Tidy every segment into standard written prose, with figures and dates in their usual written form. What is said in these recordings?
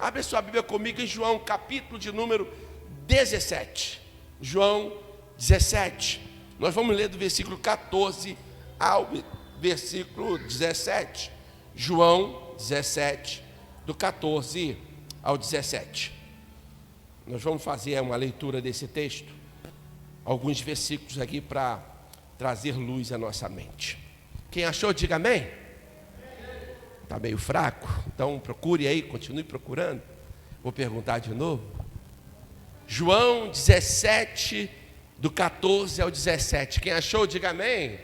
Abre sua Bíblia comigo em João, capítulo de número 17. João 17. Nós vamos ler do versículo 14 ao versículo 17. João 17, do 14 ao 17. Nós vamos fazer uma leitura desse texto, alguns versículos aqui para trazer luz à nossa mente. Quem achou, diga amém. Está meio fraco? Então procure aí, continue procurando. Vou perguntar de novo. João 17, do 14 ao 17. Quem achou, diga amém.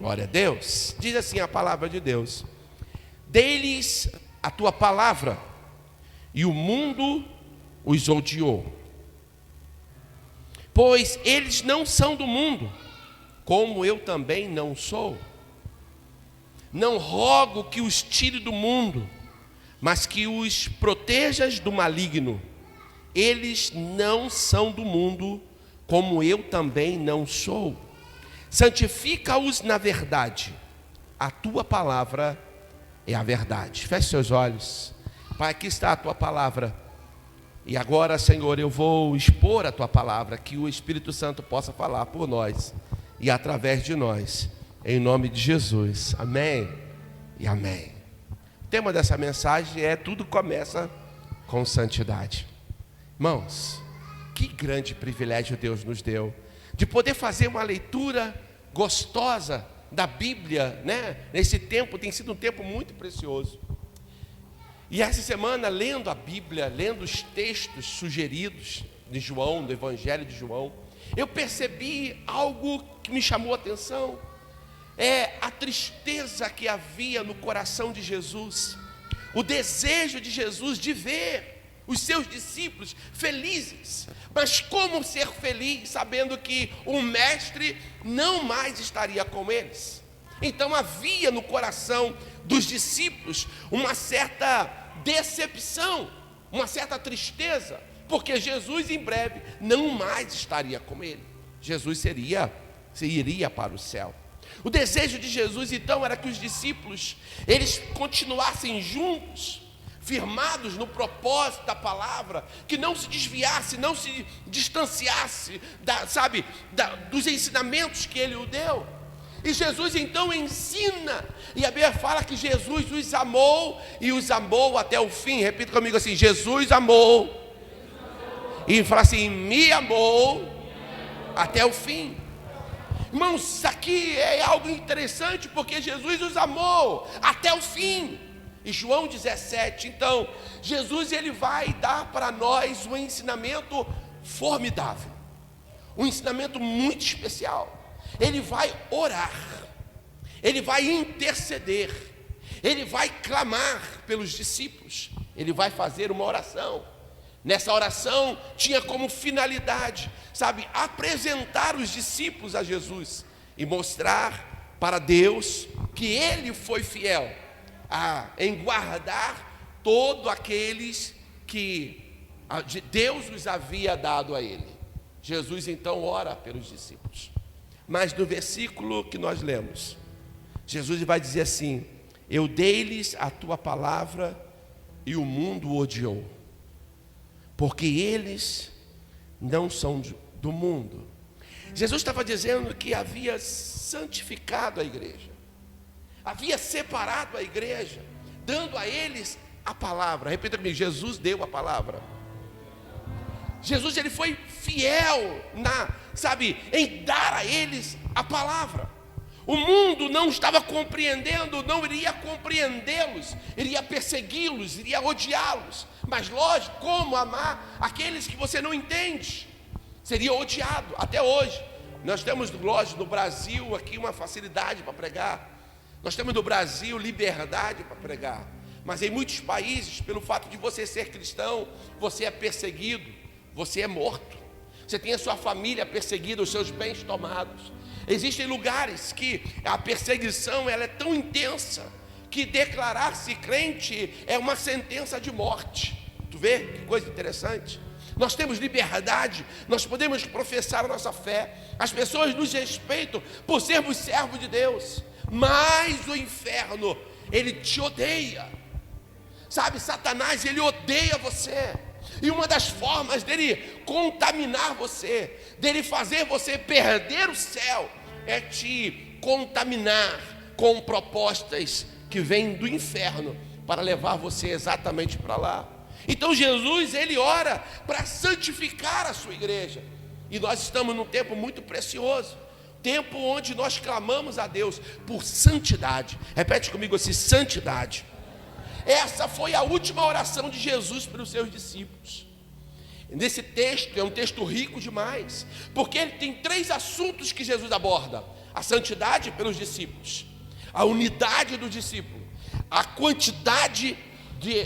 Glória a Deus. Diz assim a palavra de Deus: dei-lhes a tua palavra, e o mundo os odiou, pois eles não são do mundo, como eu também não sou. Não rogo que os tire do mundo, mas que os protejas do maligno. Eles não são do mundo, como eu também não sou. Santifica-os na verdade. A tua palavra é a verdade. Feche seus olhos. Pai, aqui está a tua palavra. E agora, Senhor, eu vou expor a tua palavra, que o Espírito Santo possa falar por nós e através de nós, em nome de Jesus. Amém e amém. O tema dessa mensagem é: tudo começa com santidade. Irmãos, que grande privilégio Deus nos deu de poder fazer uma leitura gostosa da Bíblia, né? Nesse tempo tem sido um tempo muito precioso. E essa semana, lendo a Bíblia, lendo os textos sugeridos de João, do Evangelho de João, eu percebi algo que me chamou a atenção. É a tristeza que havia no coração de Jesus, o desejo de Jesus de ver os seus discípulos felizes. Mas como ser feliz sabendo que o mestre não mais estaria com eles? Então havia no coração dos discípulos uma certa decepção, uma certa tristeza, porque Jesus em breve não mais estaria com ele. Jesus iria para o céu. O desejo de Jesus então era que os discípulos, eles continuassem juntos, firmados no propósito da palavra, que não se desviasse, não se distanciasse dos ensinamentos que ele o deu. E Jesus então ensina, e a Bíblia fala que Jesus os amou, e os amou até o fim. Repita comigo assim: Jesus amou, e fala assim: me amou até o fim. Irmãos, isso aqui é algo interessante, porque Jesus os amou até o fim. Em João 17, então, Jesus ele vai dar para nós um ensinamento formidável, um ensinamento muito especial. Ele vai orar, ele vai interceder, ele vai clamar pelos discípulos, ele vai fazer uma oração. Nessa oração tinha como finalidade, apresentar os discípulos a Jesus e mostrar para Deus que ele foi fiel em guardar todos aqueles que Deus os havia dado a ele. Jesus então ora pelos discípulos. Mas no versículo que nós lemos, Jesus vai dizer assim: eu dei-lhes a tua palavra e o mundo o odiou, porque eles não são do mundo. Jesus estava dizendo que havia santificado a igreja, havia separado a igreja, dando a eles a palavra. Repita comigo: Jesus deu a palavra. Jesus ele foi fiel em dar a eles a palavra. O mundo não estava compreendendo, não iria compreendê-los, iria persegui-los, iria odiá-los. Mas lógico, como amar aqueles que você não entende? Seria odiado. Até hoje nós temos, lógico, no Brasil aqui uma facilidade para pregar. Nós temos no Brasil liberdade para pregar. Mas em muitos países, pelo fato de você ser cristão, você é perseguido, você é morto, você tem a sua família perseguida, os seus bens tomados. Existem lugares que a perseguição ela é tão intensa que declarar-se crente é uma sentença de morte. Tu vê que coisa interessante? Nós temos liberdade, nós podemos professar a nossa fé, as pessoas nos respeitam por sermos servos de Deus, mas o inferno, ele te odeia. Sabe, Satanás, ele odeia você. E uma das formas dele contaminar você, dele fazer você perder o céu, é te contaminar com propostas que vêm do inferno para levar você exatamente para lá. Então Jesus, ele ora para santificar a sua igreja. E nós estamos num tempo muito precioso, tempo onde nós clamamos a Deus por santidade. Repete comigo assim: santidade. Essa foi a última oração de Jesus para os seus discípulos. Nesse texto, é um texto rico demais, porque ele tem 3 assuntos que Jesus aborda: a santidade pelos discípulos, a unidade do discípulo, a quantidade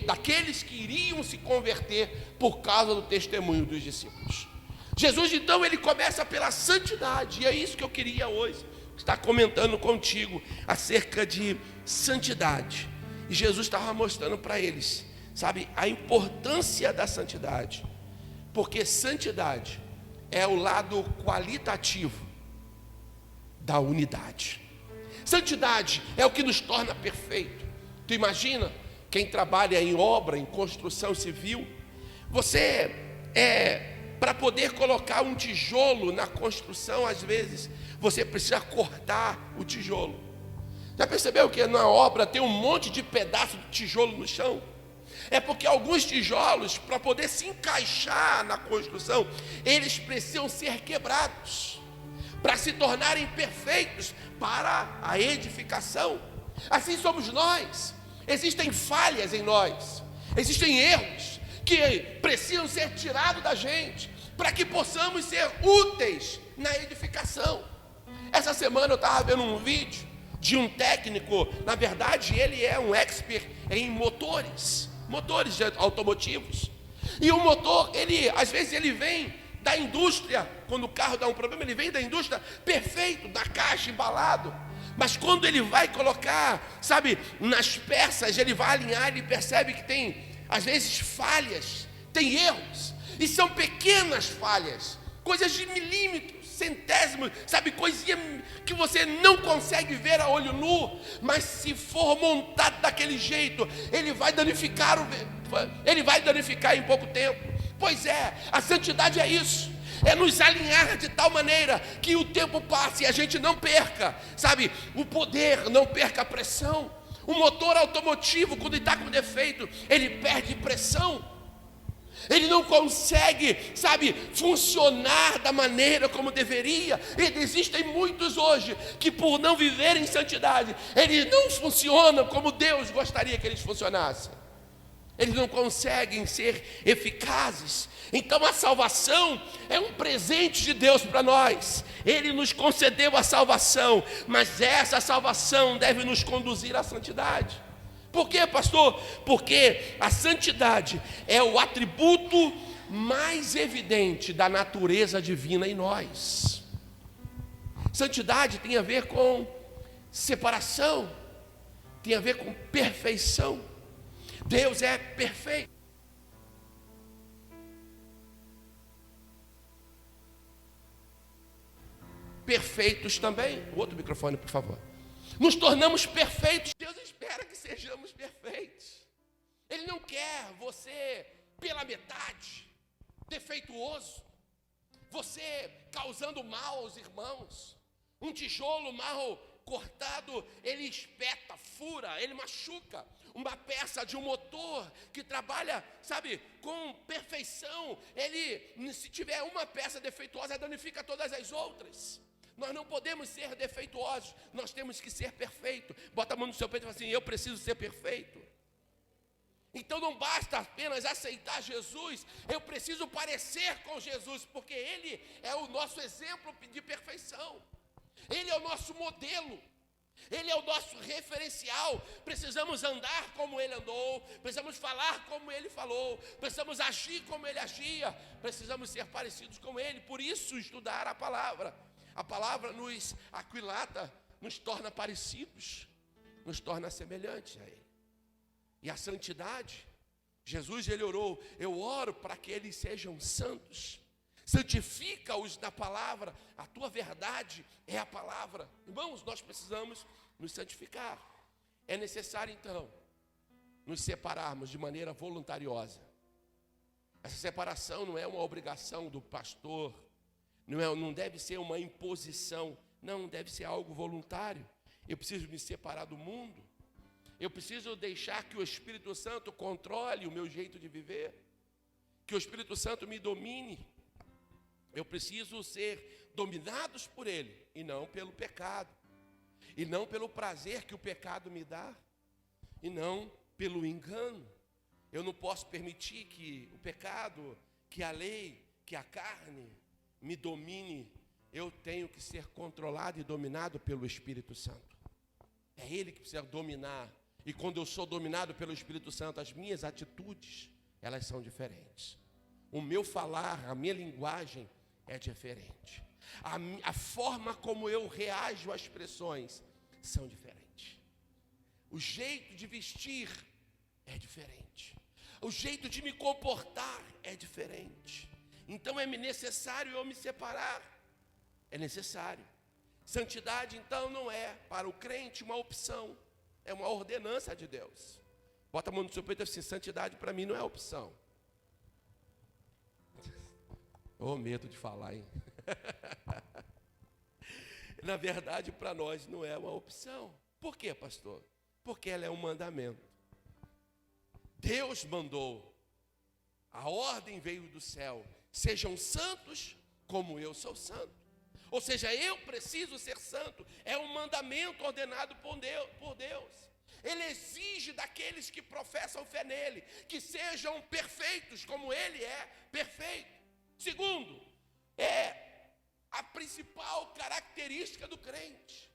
daqueles que iriam se converter por causa do testemunho dos discípulos. Jesus, então, ele começa pela santidade, e é isso que eu queria hoje estar comentando contigo, acerca de santidade. E Jesus estava mostrando para eles, sabe, a importância da santidade, porque santidade é o lado qualitativo da unidade. Santidade é o que nos torna perfeito. Tu imagina, quem trabalha em obra, em construção civil, você para poder colocar um tijolo na construção, às vezes, você precisa cortar o tijolo. Já percebeu que na obra tem um monte de pedaço de tijolo no chão? É porque alguns tijolos, para poder se encaixar na construção, eles precisam ser quebrados, para se tornarem perfeitos para a edificação. Assim somos nós. Existem falhas em nós, existem erros que precisam ser tirados da gente, para que possamos ser úteis na edificação. Essa semana eu estava vendo um vídeo de um técnico, na verdade ele é um expert em motores automotivos. E o motor, às vezes ele vem da indústria, quando o carro dá um problema, ele vem da indústria perfeito, da caixa, embalado. Mas quando ele vai colocar, sabe, nas peças, ele vai alinhar, ele percebe que tem, às vezes, falhas, tem erros. E são pequenas falhas, coisas de milímetros, centésimos, sabe, coisinha que você não consegue ver a olho nu, mas se for montado daquele jeito, ele vai danificar em pouco tempo. Pois é, a santidade é isso, é nos alinhar de tal maneira que o tempo passe e a gente não perca, sabe, o poder, não perca a pressão. O motor automotivo, quando está com defeito, ele perde pressão. Ele não consegue, sabe, funcionar da maneira como deveria. E existem muitos hoje que, por não viverem em santidade, eles não funcionam como Deus gostaria que eles funcionassem. Eles não conseguem ser eficazes. Então a salvação é um presente de Deus para nós. Ele nos concedeu a salvação, mas essa salvação deve nos conduzir à santidade. Por quê, pastor? Porque a santidade é o atributo mais evidente da natureza divina em nós. Santidade tem a ver com separação, tem a ver com perfeição. Deus é perfeito. Perfeitos também. Outro microfone, por favor. Nos tornamos perfeitos. Deus espera que sejamos perfeitos. Ele não quer você pela metade, defeituoso, você causando mal aos irmãos. Um tijolo mal cortado, ele espeta, fura, ele machuca. Uma peça de um motor que trabalha, sabe, com perfeição, ele, se tiver uma peça defeituosa, danifica todas as outras. Nós não podemos ser defeituosos, nós temos que ser perfeitos. Bota a mão no seu peito e fala assim: eu preciso ser perfeito. Então não basta apenas aceitar Jesus, eu preciso parecer com Jesus, porque Ele é o nosso exemplo de perfeição. Ele é o nosso modelo, Ele é o nosso referencial. Precisamos andar como Ele andou, precisamos falar como Ele falou, precisamos agir como Ele agia, precisamos ser parecidos com Ele. Por isso estudar a palavra nos aquilata, nos torna parecidos, nos torna semelhantes a Ele. E a santidade, Jesus ele orou: eu oro para que eles sejam santos. Santifica-os na palavra, a tua verdade é a palavra. Irmãos, nós precisamos nos santificar. É necessário então nos separarmos de maneira voluntariosa. Essa separação não é uma obrigação do pastor, não deve ser uma imposição, não, deve ser algo voluntário. Eu preciso me separar do mundo, eu preciso deixar que o Espírito Santo controle o meu jeito de viver, que o Espírito Santo me domine. Eu preciso ser dominados por Ele, e não pelo pecado, e não pelo prazer que o pecado me dá, e não pelo engano. Eu não posso permitir que o pecado, que a lei, que a carne me domine. Eu tenho que ser controlado e dominado pelo Espírito Santo. É Ele que precisa dominar. E quando eu sou dominado pelo Espírito Santo, as minhas atitudes, elas são diferentes. O meu falar, a minha linguagem é diferente. A forma como eu reajo às pressões são diferentes. O jeito de vestir é diferente. O jeito de me comportar é diferente. Então é necessário eu me separar. É necessário. Santidade, então, não é para o crente uma opção. É uma ordenança de Deus. Bota a mão no seu peito e diz assim: santidade para mim não é opção. Oh, medo de falar, hein? Na verdade, para nós não é uma opção. Por quê, pastor? Porque ela é um mandamento. Deus mandou. A ordem veio do céu. Sejam santos como eu sou santo. Ou seja, eu preciso ser santo. É um mandamento ordenado por Deus. Ele exige daqueles que professam fé nele, que sejam perfeitos como ele é perfeito. Segundo, é a principal característica do crente.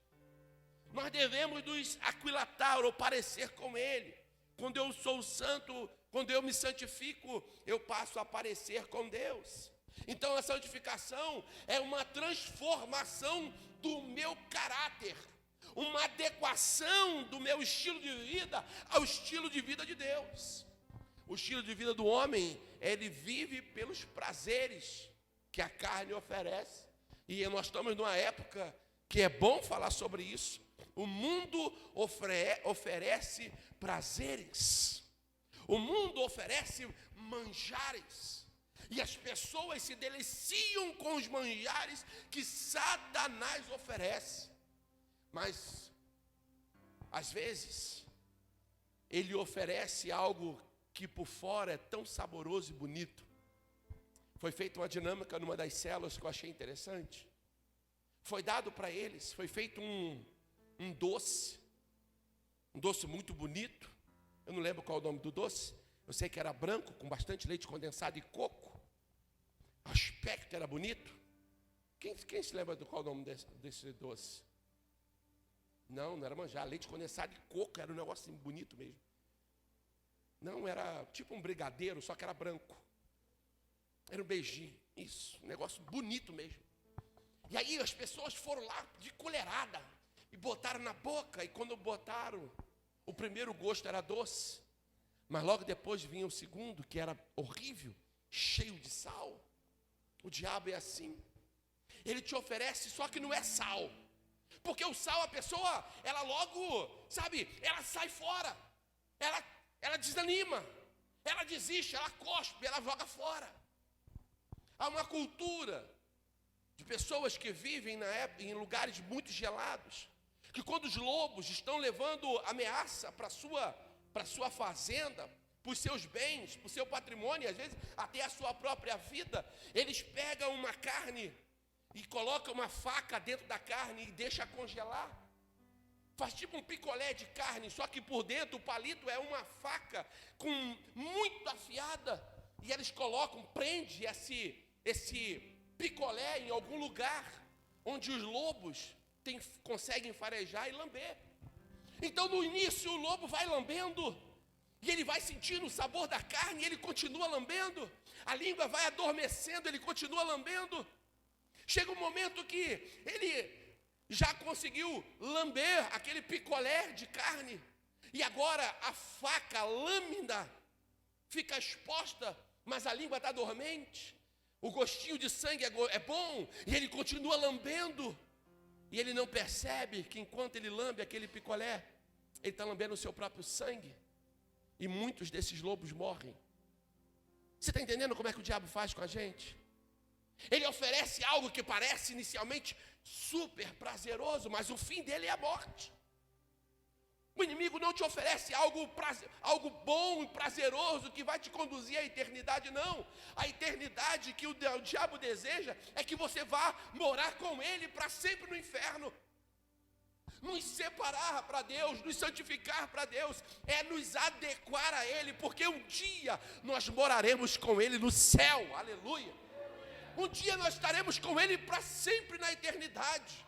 Nós devemos nos aquilatar ou parecer com ele. Quando eu sou santo, quando eu me santifico, eu passo a parecer com Deus. Então a santificação é uma transformação do meu caráter, uma adequação do meu estilo de vida ao estilo de vida de Deus. O estilo de vida do homem, ele vive pelos prazeres que a carne oferece. E nós estamos numa época que é bom falar sobre isso. O mundo oferece prazeres. O mundo oferece manjares. E as pessoas se deliciam com os manjares que Satanás oferece. Mas, às vezes, ele oferece algo que por fora é tão saboroso e bonito. Foi feita uma dinâmica numa das células que eu achei interessante. Foi dado para eles, foi feito um doce muito bonito. Eu não lembro qual é o nome do doce. Eu sei que era branco, com bastante leite condensado e coco. O aspecto era bonito. Quem se lembra do qual é o nome desse doce? Não era manjar, leite condensado e coco, era um negócio assim, bonito mesmo. Não, era tipo um brigadeiro, só que era branco. Era um beijinho, isso, um negócio bonito mesmo. E aí as pessoas foram lá de colherada e botaram na boca. E quando botaram, o primeiro gosto era doce. Mas logo depois vinha o segundo, que era horrível, cheio de sal. O diabo é assim. Ele te oferece, só que não é sal. Porque o sal, a pessoa, ela logo, ela sai fora. Ela desanima. Ela desiste, ela cospe, ela joga fora. Há uma cultura de pessoas que vivem em lugares muito gelados, que quando os lobos estão levando ameaça para sua fazenda, para os seus bens, para o seu patrimônio, às vezes até a sua própria vida, eles pegam uma carne e colocam uma faca dentro da carne e deixam congelar. Faz tipo um picolé de carne, só que por dentro o palito é uma faca muito afiada. E eles prende esse picolé em algum lugar onde os lobos conseguem farejar e lamber. Então no início o lobo vai lambendo e ele vai sentindo o sabor da carne e ele continua lambendo. A língua vai adormecendo, ele continua lambendo. Chega um momento que ele já conseguiu lamber aquele picolé de carne e agora a faca, a lâmina fica exposta, mas a língua está dormente. O gostinho de sangue é bom e ele continua lambendo. E ele não percebe que enquanto ele lambe aquele picolé, ele está lambendo o seu próprio sangue. e muitos desses lobos morrem. Você está entendendo como é que o diabo faz com a gente? Ele oferece algo que parece inicialmente super prazeroso, mas o fim dele é a morte. O inimigo não te oferece algo bom e prazeroso que vai te conduzir à eternidade, não. A eternidade que o diabo deseja é que você vá morar com ele para sempre no inferno. Nos separar para Deus, nos santificar para Deus, é nos adequar a Ele, porque um dia nós moraremos com Ele no céu, aleluia. Um dia nós estaremos com Ele para sempre na eternidade.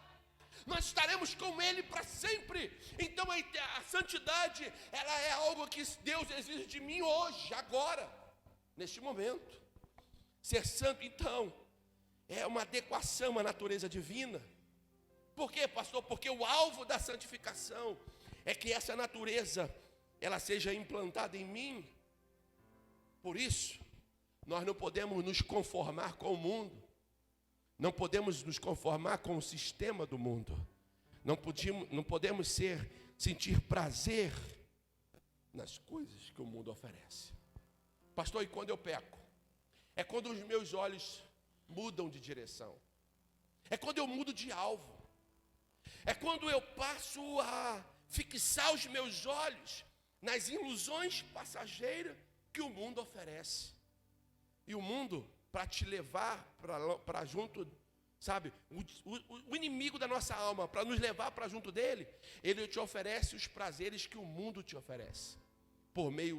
Nós estaremos com Ele para sempre. Então a santidade, ela é algo que Deus exige de mim hoje, agora, neste momento. Ser santo, então, é uma adequação à natureza divina. Por quê, pastor? Porque o alvo da santificação é que essa natureza, ela seja implantada em mim. Por isso, nós não podemos nos conformar com o mundo. Não podemos nos conformar com o sistema do mundo. Não podemos sentir prazer nas coisas que o mundo oferece. Pastor, e quando eu peco? É quando os meus olhos mudam de direção. É quando eu mudo de alvo. É quando eu passo a fixar os meus olhos nas ilusões passageiras que o mundo oferece. E o mundo, para te levar para junto, sabe, o inimigo da nossa alma, para nos levar para junto dele, ele te oferece os prazeres que o mundo te oferece.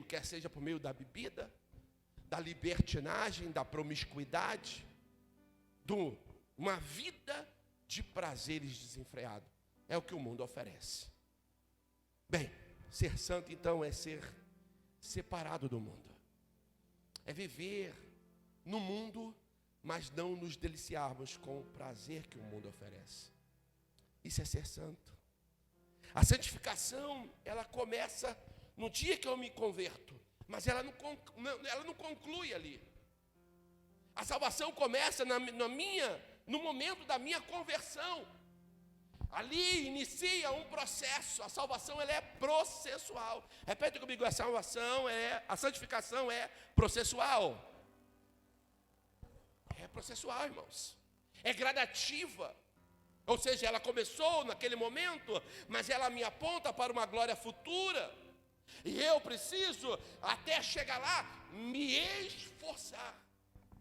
Quer seja por meio da bebida, da libertinagem, da promiscuidade, de uma vida de prazeres desenfreados. É o que o mundo oferece. Bem, ser santo então é ser separado do mundo. É viver no mundo, mas não nos deliciarmos com o prazer que o mundo oferece. Isso é ser santo. A santificação, ela começa no dia que eu me converto, mas ela não conclui ali. A salvação começa no momento da minha conversão. Ali inicia um processo. A salvação, ela é processual. Repete comigo, a santificação é processual. É processual, irmãos. É gradativa. Ou seja, ela começou naquele momento, mas ela me aponta para uma glória futura. E eu preciso, até chegar lá, me esforçar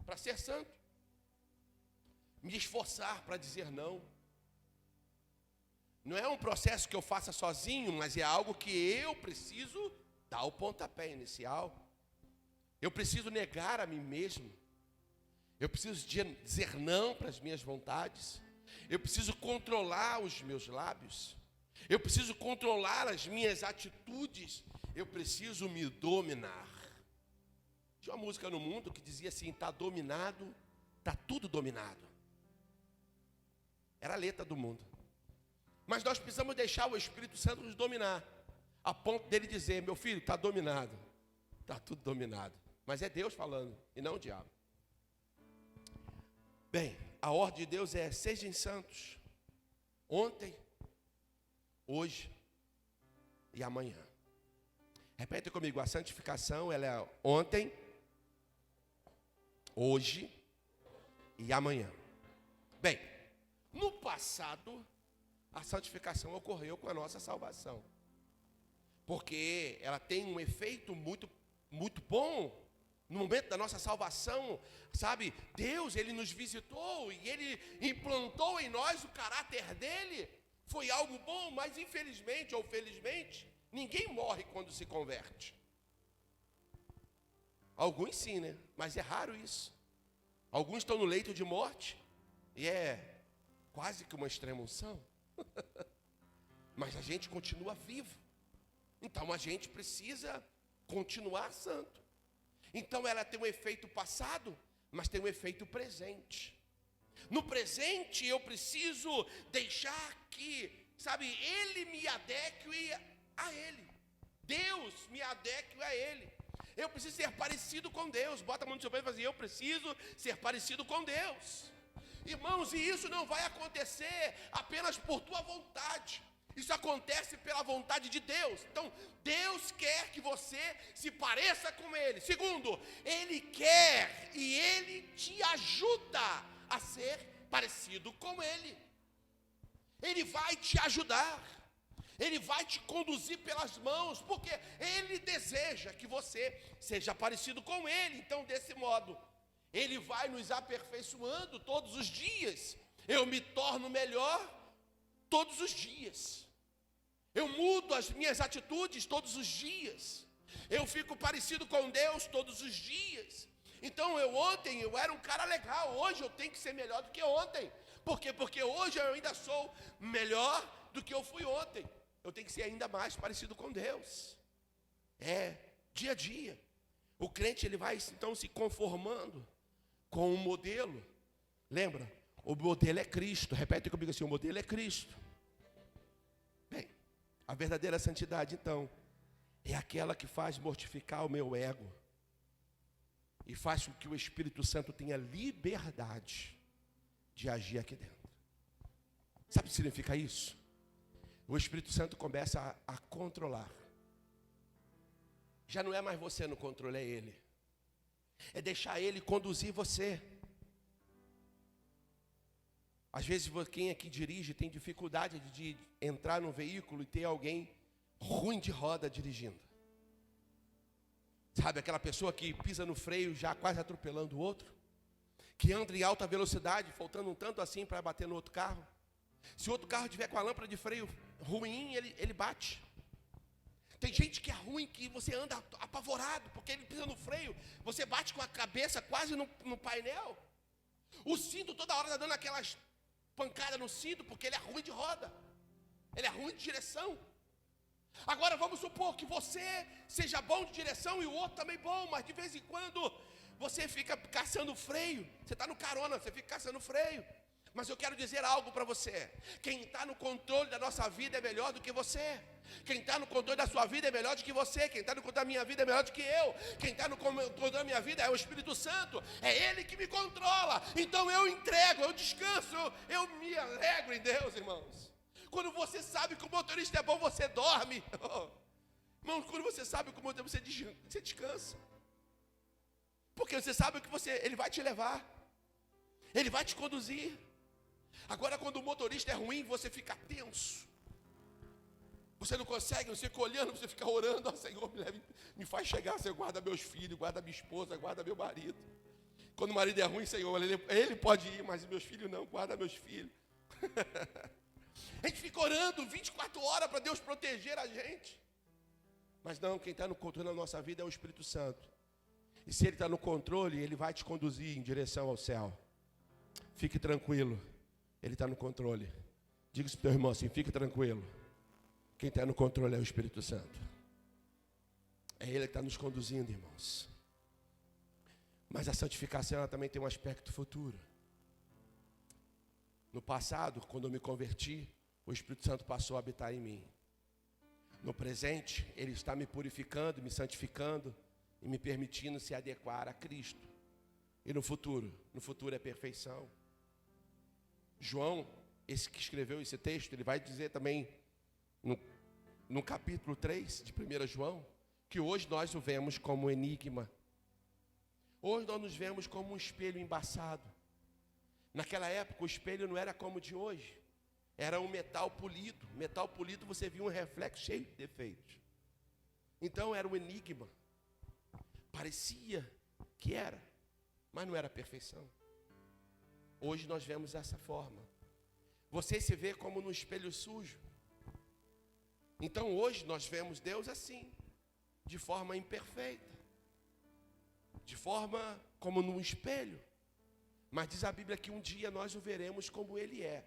para ser santo. Me esforçar para dizer não. Não é um processo que eu faça sozinho, mas é algo que eu preciso dar o pontapé inicial. Eu preciso negar a mim mesmo. Eu preciso dizer não para as minhas vontades. Eu preciso controlar os meus lábios. Eu preciso controlar as minhas atitudes. Eu preciso me dominar. Tinha uma música no mundo que dizia assim: está dominado, está tudo dominado. Era a letra do mundo. Mas nós precisamos deixar o Espírito Santo nos dominar, a ponto dele dizer: meu filho, está dominado, está tudo dominado. Mas é Deus falando, e não o diabo. Bem, a ordem de Deus é: sejam santos, ontem, hoje e amanhã. Repete comigo, a santificação, ela é ontem, hoje e amanhã. Bem, no passado, a santificação ocorreu com a nossa salvação, porque ela tem um efeito muito, muito bom. No momento da nossa salvação, sabe, Deus, Ele nos visitou e Ele implantou em nós o caráter dEle. Foi algo bom, mas infelizmente ou felizmente, ninguém morre quando se converte. Alguns sim, né? Mas é raro isso. Alguns estão no leito de morte e é quase que uma extrema unção. Mas a gente continua vivo. Então a gente precisa continuar santo. Então ela tem um efeito passado, mas tem um efeito presente. No presente eu preciso deixar que, sabe, Ele me adeque a Ele. Deus me adeque a Ele. Eu preciso ser parecido com Deus. Bota a mão no seu peito e fala assim: eu preciso ser parecido com Deus. Irmãos, e isso não vai acontecer apenas por tua vontade. Isso acontece pela vontade de Deus. Então, Deus quer que você se pareça com Ele. Segundo, Ele quer e Ele te ajuda a ser parecido com Ele. Ele vai te ajudar. Ele vai te conduzir pelas mãos, porque Ele deseja que você seja parecido com Ele. Então, desse modo, Ele vai nos aperfeiçoando todos os dias. Eu me torno melhor todos os dias. Eu mudo as minhas atitudes todos os dias. Eu fico parecido com Deus todos os dias. Então ontem eu era um cara legal, hoje eu tenho que ser melhor do que ontem. Por quê? Porque hoje eu ainda sou melhor do que eu fui ontem. Eu tenho que ser ainda mais parecido com Deus. Dia a dia. O crente ele vai então se conformando com um modelo. Lembra? O modelo é Cristo. Repete comigo assim, o modelo é Cristo. Bem, a verdadeira santidade então é aquela que faz mortificar o meu ego e faz com que o Espírito Santo tenha liberdade de agir aqui dentro. Sabe o que significa isso? O Espírito Santo começa a controlar. Já não é mais você no controle, é Ele. É deixar Ele conduzir você. Às vezes quem aqui dirige tem dificuldade de entrar no veículo e ter alguém ruim de roda dirigindo. Sabe, aquela pessoa que pisa no freio já quase atropelando o outro, que anda em alta velocidade, faltando um tanto assim para bater no outro carro. Se o outro carro tiver com a lâmpada de freio ruim, ele bate. Tem gente que é ruim, que você anda apavorado, porque ele pisa no freio, você bate com a cabeça quase no painel. O cinto toda hora está dando aquelas pancadas no cinto, porque ele é ruim de roda, ele é ruim de direção. Agora vamos supor que você seja bom de direção e o outro também bom, mas de vez em quando você fica caçando freio. Você está no carona, você fica caçando freio. Mas eu quero dizer algo para você. Quem está no controle da nossa vida é melhor do que você. Quem está no controle da sua vida é melhor do que você. Quem está no controle da minha vida é melhor do que eu. Quem está no controle da minha vida é o Espírito Santo. É Ele que me controla. Então eu entrego, eu descanso, eu me alegro em Deus, irmãos. Quando você sabe que o motorista é bom, você dorme. Irmão, quando você sabe que o motorista, você descansa. Porque você sabe que ele vai te levar. Ele vai te conduzir. Agora, quando o motorista é ruim, você fica tenso. Você não consegue, você fica olhando, você fica orando. Oh, Senhor, me faz chegar, Senhor, guarda meus filhos, guarda minha esposa, guarda meu marido. Quando o marido é ruim, Senhor, ele pode ir, mas meus filhos não, guarda meus filhos. A gente fica orando 24 horas para Deus proteger a gente. Mas não, quem está no controle da nossa vida é o Espírito Santo. E se Ele está no controle, Ele vai te conduzir em direção ao céu. Fique tranquilo, Ele está no controle. Diga isso para o teu irmão assim, fique tranquilo. Quem está no controle é o Espírito Santo. É Ele que está nos conduzindo, irmãos. Mas a santificação ela também tem um aspecto futuro. No passado, quando eu me converti, o Espírito Santo passou a habitar em mim. No presente, Ele está me purificando, me santificando e me permitindo se adequar a Cristo. E no futuro é perfeição. João, esse que escreveu esse texto, ele vai dizer também no capítulo 3 de 1 João, que hoje nós o vemos como um enigma. Hoje nós nos vemos como um espelho embaçado. Naquela época o espelho não era como o de hoje. Era um metal polido. Metal polido você via um reflexo cheio de defeitos. Então era um enigma. Parecia que era, mas não era perfeição. Hoje nós vemos dessa forma. Você se vê como no espelho sujo. Então hoje nós vemos Deus assim, de forma imperfeita, de forma como num espelho. Mas diz a Bíblia que um dia nós o veremos como Ele é.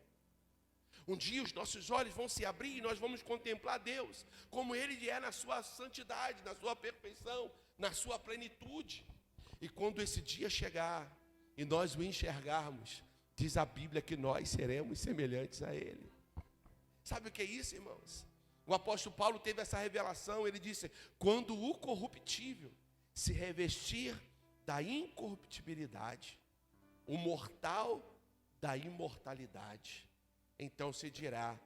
Um dia os nossos olhos vão se abrir e nós vamos contemplar Deus como Ele é na sua santidade, na sua perfeição, na sua plenitude. E quando esse dia chegar e nós o enxergarmos, diz a Bíblia que nós seremos semelhantes a Ele. Sabe o que é isso, irmãos? O apóstolo Paulo teve essa revelação, ele disse: quando o corruptível se revestir da incorruptibilidade, o mortal da imortalidade, então se dirá: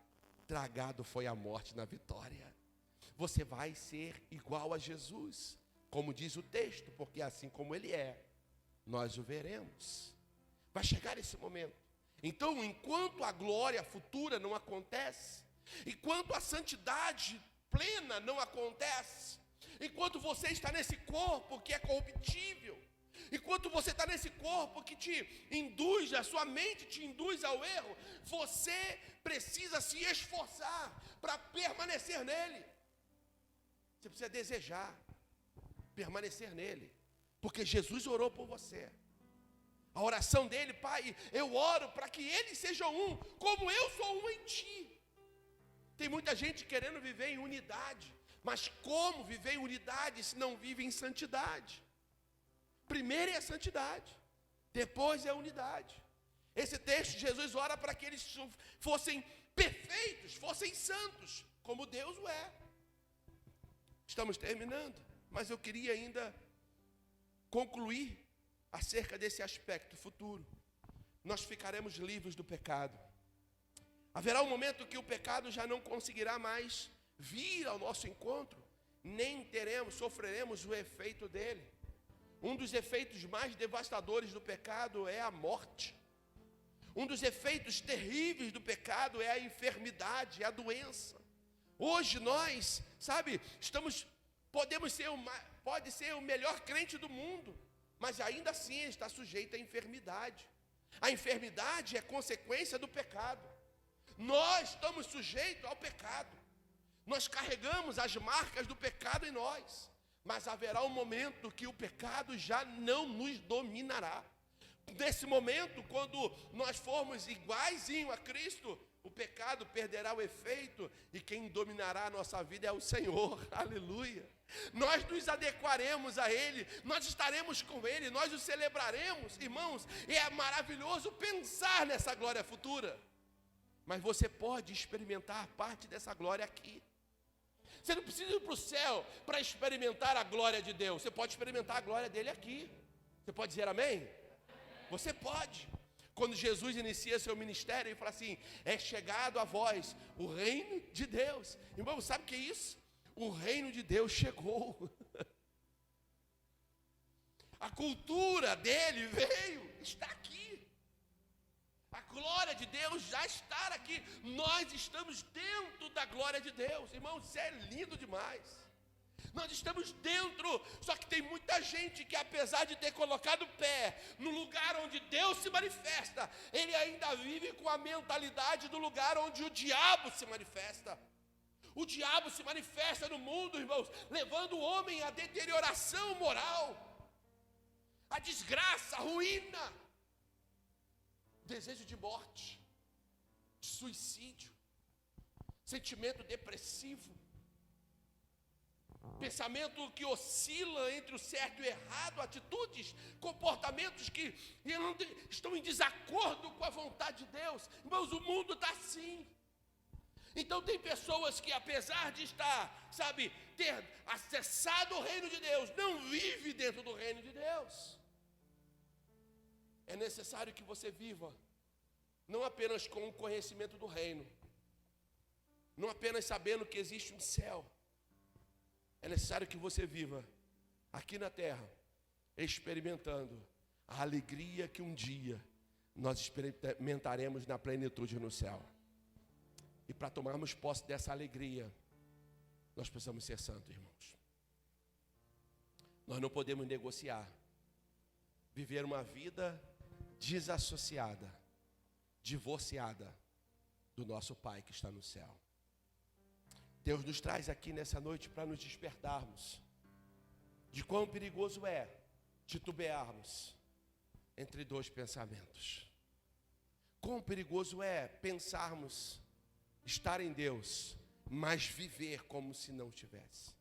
tragado foi a morte na vitória. Você vai ser igual a Jesus, como diz o texto, porque assim como Ele é, nós o veremos. Vai chegar esse momento. Então, enquanto a glória futura não acontece, enquanto a santidade plena não acontece, enquanto você está nesse corpo que é corruptível, enquanto você está nesse corpo que te induz, a sua mente te induz ao erro, você precisa se esforçar para permanecer nele. Você precisa desejar permanecer nele, porque Jesus orou por você. A oração dele: Pai, eu oro para que eles sejam um, como eu sou um em ti. Tem muita gente querendo viver em unidade, mas como viver em unidade se não vive em santidade? Primeiro é a santidade, depois é a unidade. Esse texto, Jesus ora para que eles fossem perfeitos, fossem santos, como Deus o é. Estamos terminando, mas eu queria ainda concluir acerca desse aspecto futuro. Nós ficaremos livres do pecado. Haverá um momento que o pecado já não conseguirá mais vir ao nosso encontro, nem sofreremos o efeito dele. Um dos efeitos mais devastadores do pecado é a morte. Um dos efeitos terríveis do pecado é a enfermidade, é a doença. Hoje nós, pode ser o melhor crente do mundo, mas ainda assim está sujeito à enfermidade. A enfermidade é consequência do pecado. Nós estamos sujeitos ao pecado. Nós carregamos as marcas do pecado em nós. Mas haverá um momento que o pecado já não nos dominará. Nesse momento, quando nós formos iguaizinho a Cristo, o pecado perderá o efeito e quem dominará a nossa vida é o Senhor. Aleluia. Nós nos adequaremos a Ele, nós estaremos com Ele, nós o celebraremos, irmãos. E é maravilhoso pensar nessa glória futura. Mas você pode experimentar parte dessa glória aqui. Você não precisa ir para o céu para experimentar a glória de Deus. Você pode experimentar a glória dele aqui. Você pode dizer amém? Você pode. Quando Jesus inicia seu ministério, ele fala assim: é chegado a vós o reino de Deus. Irmão, sabe o que é isso? O reino de Deus chegou. A cultura dele veio, está aqui. A glória de Deus já está aqui. Nós estamos dentro da glória de Deus. Irmãos, isso é lindo demais. Nós estamos dentro, só que tem muita gente que, apesar de ter colocado o pé no lugar onde Deus se manifesta, ele ainda vive com a mentalidade do lugar onde o diabo se manifesta. O diabo se manifesta no mundo, irmãos, levando o homem à deterioração moral, à desgraça, à ruína, desejo de morte, de suicídio, sentimento depressivo, pensamento que oscila entre o certo e o errado, atitudes, comportamentos que estão em desacordo com a vontade de Deus. Irmãos, o mundo está assim. Então tem pessoas que, apesar de estar, ter acessado o reino de Deus, não vive dentro do reino de Deus. É necessário que você viva, não apenas com o conhecimento do reino, não apenas sabendo que existe um céu. É necessário que você viva aqui na terra, experimentando a alegria que um dia nós experimentaremos na plenitude no céu. E para tomarmos posse dessa alegria, nós precisamos ser santos, irmãos. Nós não podemos negociar, viver uma vida desassociada, divorciada do nosso Pai que está no céu. Deus nos traz aqui nessa noite para nos despertarmos de quão perigoso é titubearmos entre dois pensamentos. Quão perigoso é pensarmos estar em Deus, mas viver como se não estivesse.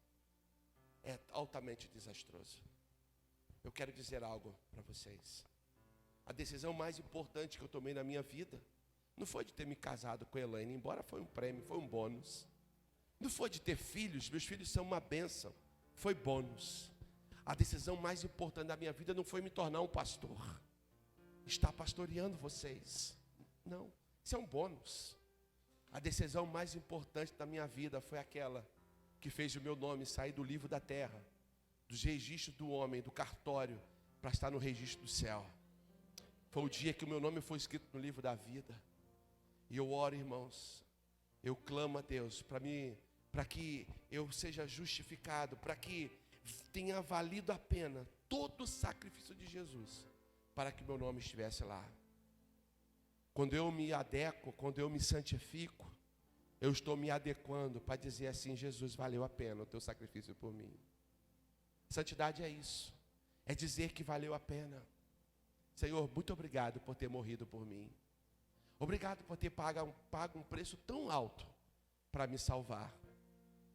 É altamente desastroso. Eu quero dizer algo para vocês. A decisão mais importante que eu tomei na minha vida não foi de ter me casado com a Elaine, embora foi um prêmio, foi um bônus. Não foi de ter filhos, meus filhos são uma bênção, foi bônus. A decisão mais importante da minha vida não foi me tornar um pastor, estar pastoreando vocês. Não, isso é um bônus. A decisão mais importante da minha vida foi aquela que fez o meu nome sair do livro da terra, dos registros do homem, do cartório, para estar no registro do céu. Foi o dia que o meu nome foi escrito no livro da vida. E eu oro, irmãos, eu clamo a Deus para que eu seja justificado, para que tenha valido a pena todo o sacrifício de Jesus, para que meu nome estivesse lá. Quando eu me adequo, quando eu me santifico, eu estou me adequando para dizer assim: Jesus, valeu a pena o teu sacrifício por mim. Santidade é isso, é dizer que valeu a pena. Senhor, muito obrigado por ter morrido por mim. Obrigado por ter pago um preço tão alto para me salvar.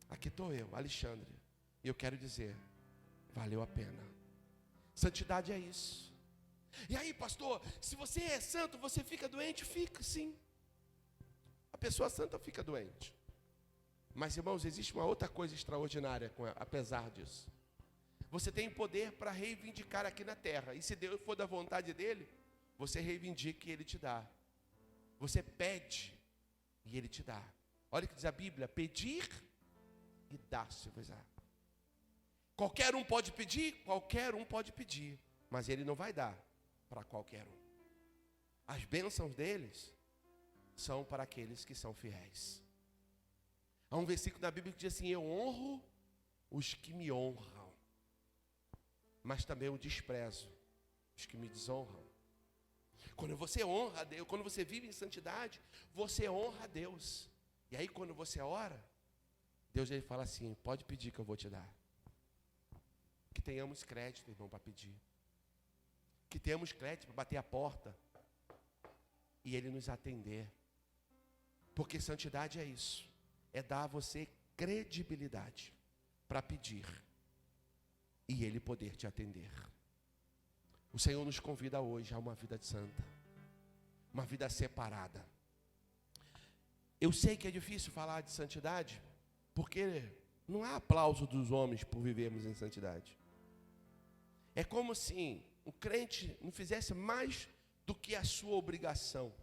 Aqui estou eu, Alexandre, e eu quero dizer, valeu a pena. Santidade é isso. E aí, pastor, se você é santo, você fica doente? Fica, sim. A pessoa santa fica doente. Mas, irmãos, existe uma outra coisa extraordinária apesar disso. Você tem poder para reivindicar aqui na terra. E se Deus for da vontade dele, você reivindica e ele te dá. Você pede e ele te dá. Olha o que diz a Bíblia: pedir e dá-se-vos-á. Qualquer um pode pedir, mas ele não vai dar para qualquer um. As bênçãos deles são para aqueles que são fiéis. Há um versículo da Bíblia que diz assim: eu honro os que me honram, mas também eu desprezo os que me desonram. Quando você honra a Deus, quando você vive em santidade, você honra a Deus. E aí quando você ora, Deus ele fala assim: pode pedir que eu vou te dar. Que tenhamos crédito, irmão, para pedir. Que tenhamos crédito para bater a porta e ele nos atender. Porque santidade é isso, é dar a você credibilidade para pedir e ele poder te atender. O Senhor nos convida hoje a uma vida santa, uma vida separada. Eu sei que é difícil falar de santidade, porque não há aplauso dos homens por vivermos em santidade. É como se o crente não fizesse mais do que a sua obrigação.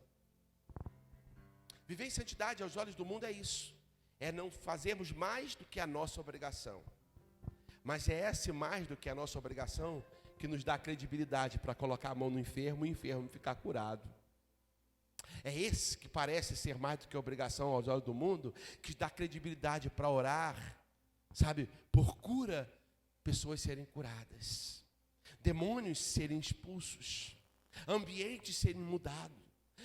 Viver em santidade aos olhos do mundo é isso, é não fazermos mais do que a nossa obrigação. Mas é esse mais do que a nossa obrigação que nos dá credibilidade para colocar a mão no enfermo e o enfermo ficar curado. É esse que parece ser mais do que a obrigação aos olhos do mundo, que dá credibilidade para orar, sabe, por cura, pessoas serem curadas, demônios serem expulsos, ambientes serem mudados,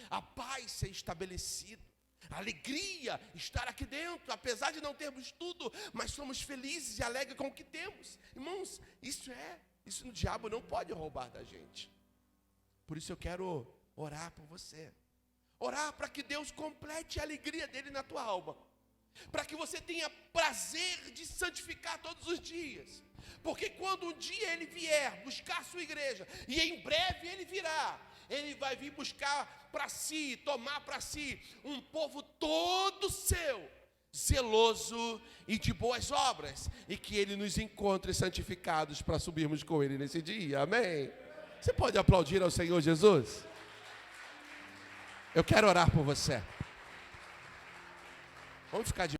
a paz ser estabelecida, a alegria estar aqui dentro, apesar de não termos tudo, mas somos felizes e alegres com o que temos. Irmãos, isso o diabo não pode roubar da gente. Por isso eu quero orar por você. Orar para que Deus complete a alegria dele na tua alma. Para que você tenha prazer de santificar todos os dias. Porque quando um dia ele vier buscar a sua igreja, e em breve ele virá, ele vai vir buscar para si, tomar para si um povo todo seu, zeloso e de boas obras, e que ele nos encontre santificados para subirmos com ele nesse dia, amém? Você pode aplaudir ao Senhor Jesus? Eu quero orar por você. Vamos ficar de